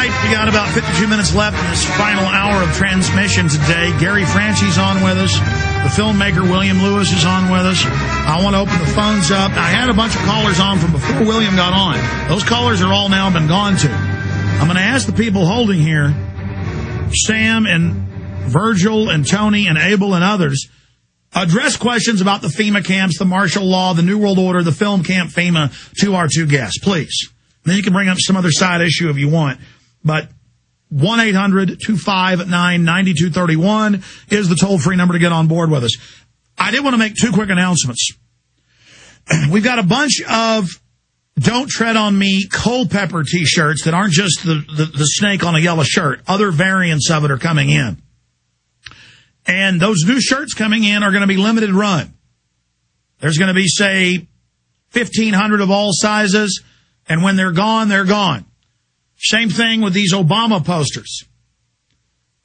right, we got about 52 minutes left in this final hour of transmission today. Gary Franchi's on with us. The filmmaker William Lewis is on with us. I want to open the phones up. I had a bunch of callers on from before William got on. Those callers are all now been gone to. I'm going to ask the people holding here, Sam and Virgil and Tony and Abel and others, address questions about the FEMA camps, the martial law, the New World Order, the film camp FEMA to our two guests, please. And then you can bring up some other side issue if you want. But 1-800-259-9231 is the toll-free number to get on board with us. I did want to make two quick announcements. We've got a bunch of Don't Tread on Me Culpeper T-shirts that aren't just the snake on a yellow shirt. Other variants of it are coming in. And those new shirts coming in are going to be limited run. There's going to be, say, 1,500 of all sizes, and when they're gone, they're gone. Same thing with these Obama posters.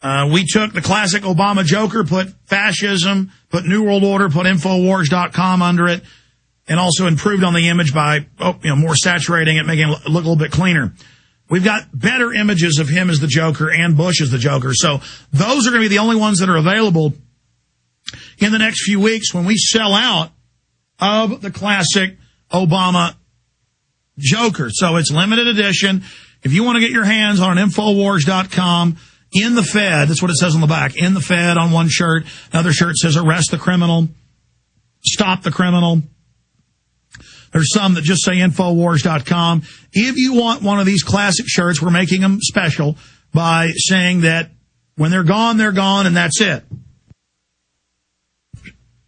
We took the classic Obama Joker, put fascism, put New World Order, put Infowars.com under it, and also improved on the image by more saturating it, making it look a little bit cleaner. We've got better images of him as the Joker and Bush as the Joker. So those are going to be the only ones that are available in the next few weeks when we sell out of the classic Obama Joker. So it's limited edition. If you want to get your hands on an Infowars.com, in the Fed, that's what it says on the back, in the Fed on one shirt. Another shirt says arrest the criminal, stop the criminal. There's some that just say Infowars.com. If you want one of these classic shirts, we're making them special by saying that when they're gone, and that's it.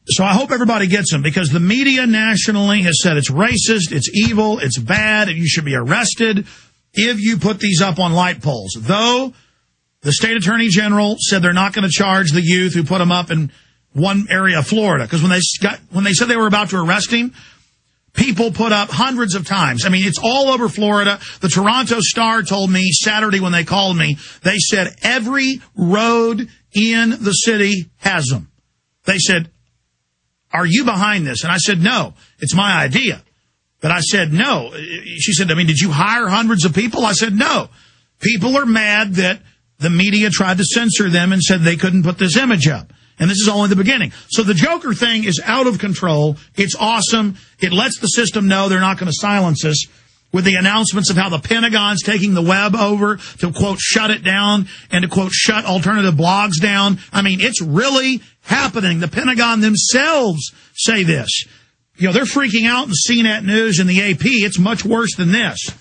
So I hope everybody gets them, because the media nationally has said it's racist, it's evil, it's bad, and you should be arrested if you put these up on light poles. Though the state attorney general said they're not going to charge the youth who put them up in one area of Florida, because when they said they were about to arrest him, people put up hundreds of times. I mean, it's all over Florida. The Toronto Star told me Saturday when they called me, they said every road in the city has them. They said, are you behind this? And I said, no, it's my idea. But I said, no. She said, I mean, did you hire hundreds of people? I said, no. People are mad that the media tried to censor them and said they couldn't put this image up. And this is only the beginning. So the Joker thing is out of control. It's awesome. It lets the system know they're not going to silence us, with the announcements of how the Pentagon's taking the web over to, quote, shut it down and to, quote, shut alternative blogs down. I mean, it's really happening. The Pentagon themselves say this. You know, they're freaking out in the CNET News and the AP. It's much worse than this.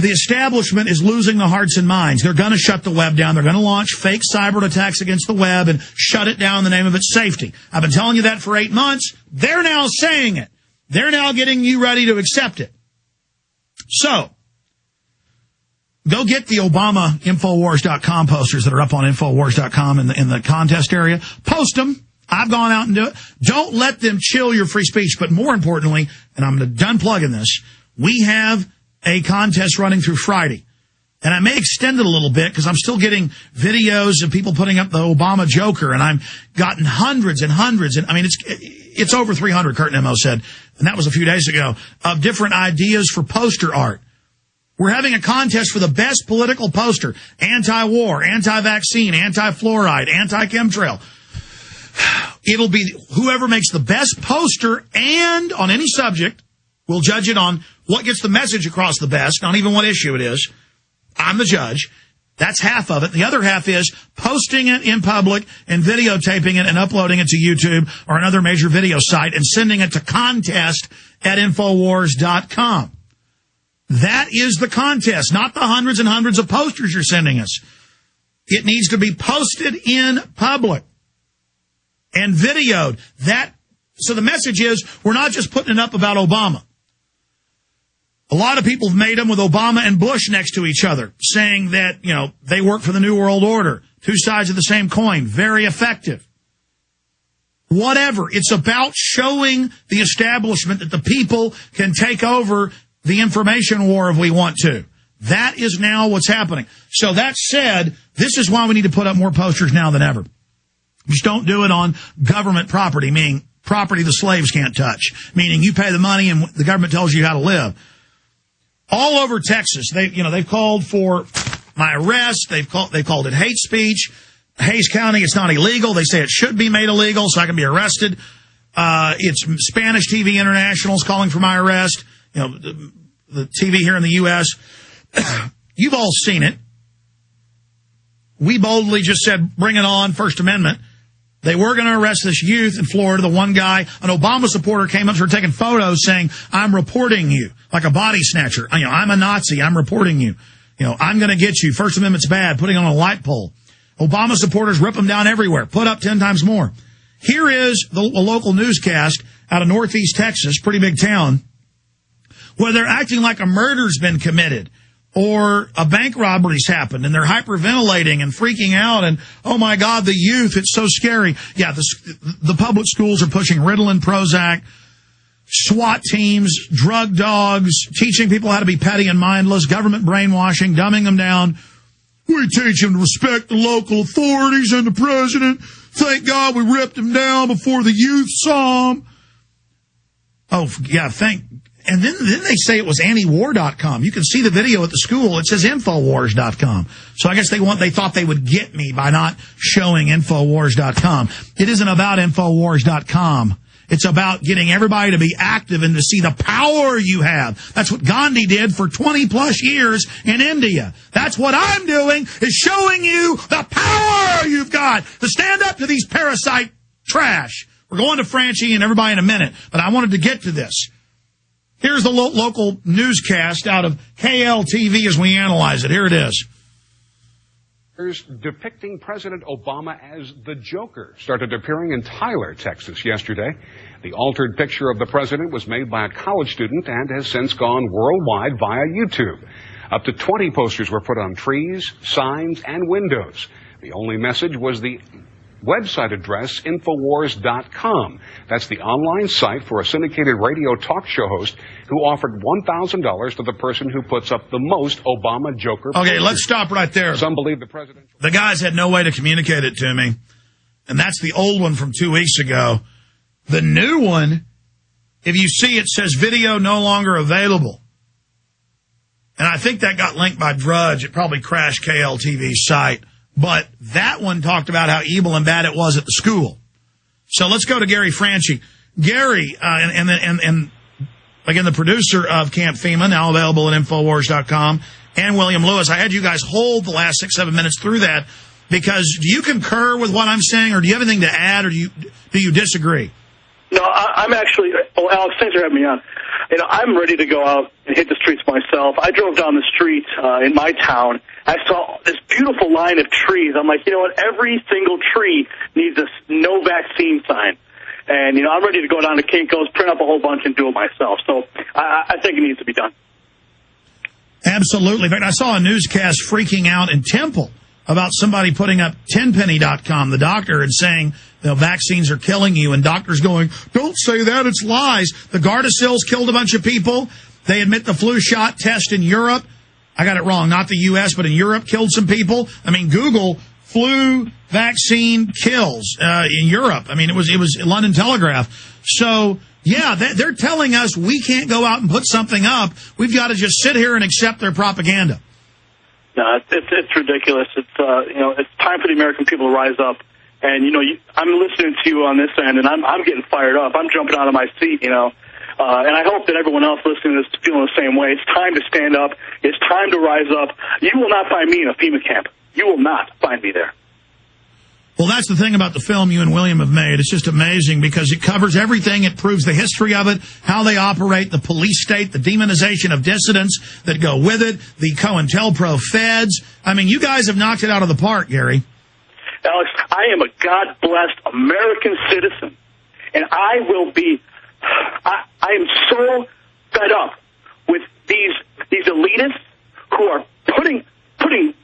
The establishment is losing the hearts and minds. They're going to shut the web down. They're going to launch fake cyber attacks against the web and shut it down in the name of its safety. I've been telling you that for 8 months. They're now saying it. They're now getting you ready to accept it. So, go get the Obama Infowars.com posters that are up on Infowars.com in the contest area. Post them. I've gone out and do it. Don't let them chill your free speech. But more importantly, and I'm done plugging this, we have a contest running through Friday. And I may extend it a little bit because I'm still getting videos of people putting up the Obama Joker, and I've gotten hundreds and hundreds, and I mean, it's over 300, Kurt Nemo said, and that was a few days ago, of different ideas for poster art. We're having a contest for the best political poster: anti-war, anti-vaccine, anti-fluoride, anti-chemtrail. It'll be whoever makes the best poster, and on any subject, we'll judge it on what gets the message across the best, not even what issue it is. I'm the judge. That's half of it. The other half is posting it in public and videotaping it and uploading it to YouTube or another major video site and sending it to contest@Infowars.com. That is the contest, not the hundreds and hundreds of posters you're sending us. It needs to be posted in public and videoed. So the message is, we're not just putting it up about Obama. A lot of people have made them with Obama and Bush next to each other, saying that, you know, they work for the New World Order. Two sides of the same coin. Very effective. Whatever. It's about showing the establishment that the people can take over the information war if we want to. That is now what's happening. So that said, this is why we need to put up more posters now than ever. Just don't do it on government property, meaning property the slaves can't touch, meaning you pay the money and the government tells you how to live. all over Texas. They've called for my arrest. They've called it hate speech. Hays County, it's not illegal. They say it should be made illegal so I can be arrested. It's Spanish TV International's calling for my arrest. The TV here in the U.S. You've all seen it. We boldly just said, bring it on, First Amendment. They were going to arrest this youth in Florida. The one guy, an Obama supporter, came up to her taking photos saying, I'm reporting you, like a body snatcher. I'm a Nazi. I'm reporting you. I'm going to get you. First Amendment's bad. Putting on a light pole. Obama supporters rip them down everywhere. Put up 10 times more. Here is a local newscast out of Northeast Texas, pretty big town, where they're acting like a murder's been committed or a bank robbery's happened, and they're hyperventilating and freaking out, and, oh, my God, the youth, it's so scary. Yeah, the public schools are pushing Ritalin, Prozac, SWAT teams, drug dogs, teaching people how to be petty and mindless, government brainwashing, dumbing them down. We teach them to respect the local authorities and the president. Thank God we ripped them down before the youth saw them. Oh, yeah, and then they say it was antiwar.com. You can see the video at the school. It says Infowars.com. So I guess they thought they would get me by not showing Infowars.com. It isn't about Infowars.com. It's about getting everybody to be active and to see the power you have. That's what Gandhi did for 20-plus years in India. That's what I'm doing, is showing you the power you've got to stand up to these parasite trash. We're going to Franchi and everybody in a minute, but I wanted to get to this. Here's the local newscast out of KLTV as we analyze it. Here it is. Depicting President Obama as the Joker started appearing in Tyler, Texas yesterday. The altered picture of the president was made by a college student and has since gone worldwide via YouTube. Up to 20 posters were put on trees, signs, and windows. The only message was the website address, Infowars.com. That's the online site for a syndicated radio talk show host who offered $1,000 to the person who puts up the most Obama Joker. Okay, let's stop right there. Some believe the president. The guys had no way to communicate it to me. And that's the old one from 2 weeks ago. The new one, if you see, it says video no longer available. And I think that got linked by Drudge. It probably crashed KLTV's site. But that one talked about how evil and bad it was at the school. So let's go to Gary Franchi. Gary, and again, the producer of Camp FEMA, now available at Infowars.com, and William Lewis. I had you guys hold the last 6-7 minutes through that because do you concur with what I'm saying, or do you have anything to add, or do you disagree? No, I'm actually, Alex, thanks for having me on. I'm ready to go out and hit the streets myself. I drove down the street in my town. I saw this beautiful line of trees. I'm like, you know what? Every single tree needs a no vaccine sign. And, I'm ready to go down to Kinko's, print up a whole bunch, and do it myself. So I think it needs to be done. Absolutely. In fact, I saw a newscast freaking out in Temple about somebody putting up tenpenny.com, the doctor, and saying, vaccines are killing you, and doctors going, don't say that, it's lies. The Gardasil's killed a bunch of people. They admit the flu shot test in Europe, I got it wrong, not the U.S., but in Europe, killed some people. I mean, Google flu vaccine kills in Europe. I mean, it was London Telegraph. So, yeah, they're telling us we can't go out and put something up. We've got to just sit here and accept their propaganda. No, it's ridiculous. It's time for the American people to rise up. And I'm listening to you on this end, and I'm getting fired up. I'm jumping out of my seat, and I hope that everyone else listening is feeling the same way. It's time to stand up. It's time to rise up. You will not find me in a FEMA camp. You will not find me there. Well, that's the thing about the film you and William have made. It's just amazing because it covers everything. It proves the history of it, how they operate, the police state, the demonization of dissidents that go with it, the COINTELPRO feds. I mean, you guys have knocked it out of the park, Gary. Alex, I am a God-blessed American citizen, and I am so fed up with these elitists who are putting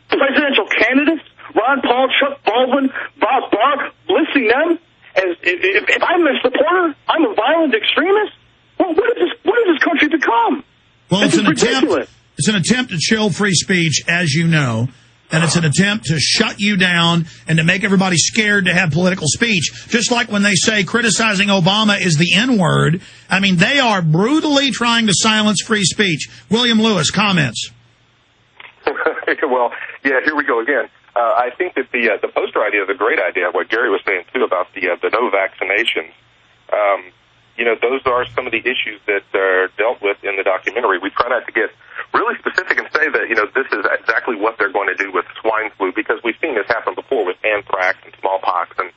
presidential candidates, Ron Paul, Chuck Baldwin, Bob Barr, listing them as if I'm a supporter, I'm a violent extremist. Well, what has this country become? Well, it's an attempt to chill free speech, as you know. and it's an attempt to shut you down and to make everybody scared to have political speech. Just like when they say criticizing Obama is the N-word, I mean, they are brutally trying to silence free speech. William Lewis, comments. Well, yeah, here we go again. I think that the poster idea is a great idea. What Gary was saying, too, about the no vaccinations. Those are some of the issues that are dealt with in the documentary. We try not to get really specific and say that, this is exactly what they're going to do with swine flu, because we've seen this happen before with anthrax and smallpox and,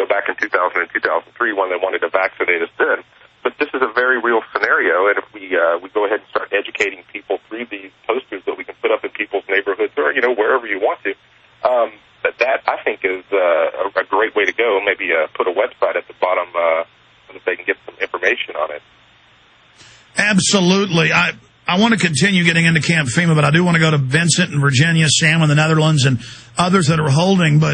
back in 2000 and 2003 when they wanted to vaccinate us then. But this is a very real scenario, and if we go ahead and start educating people through these posters that we can put up in people's neighborhoods or, wherever you want to, that I think is a great way to go. Maybe put a website at the bottom so that they can get some information on it. Absolutely. I want to continue getting into Camp FEMA, but I do want to go to Vincent in Virginia, Sam in the Netherlands, and others that are holding. But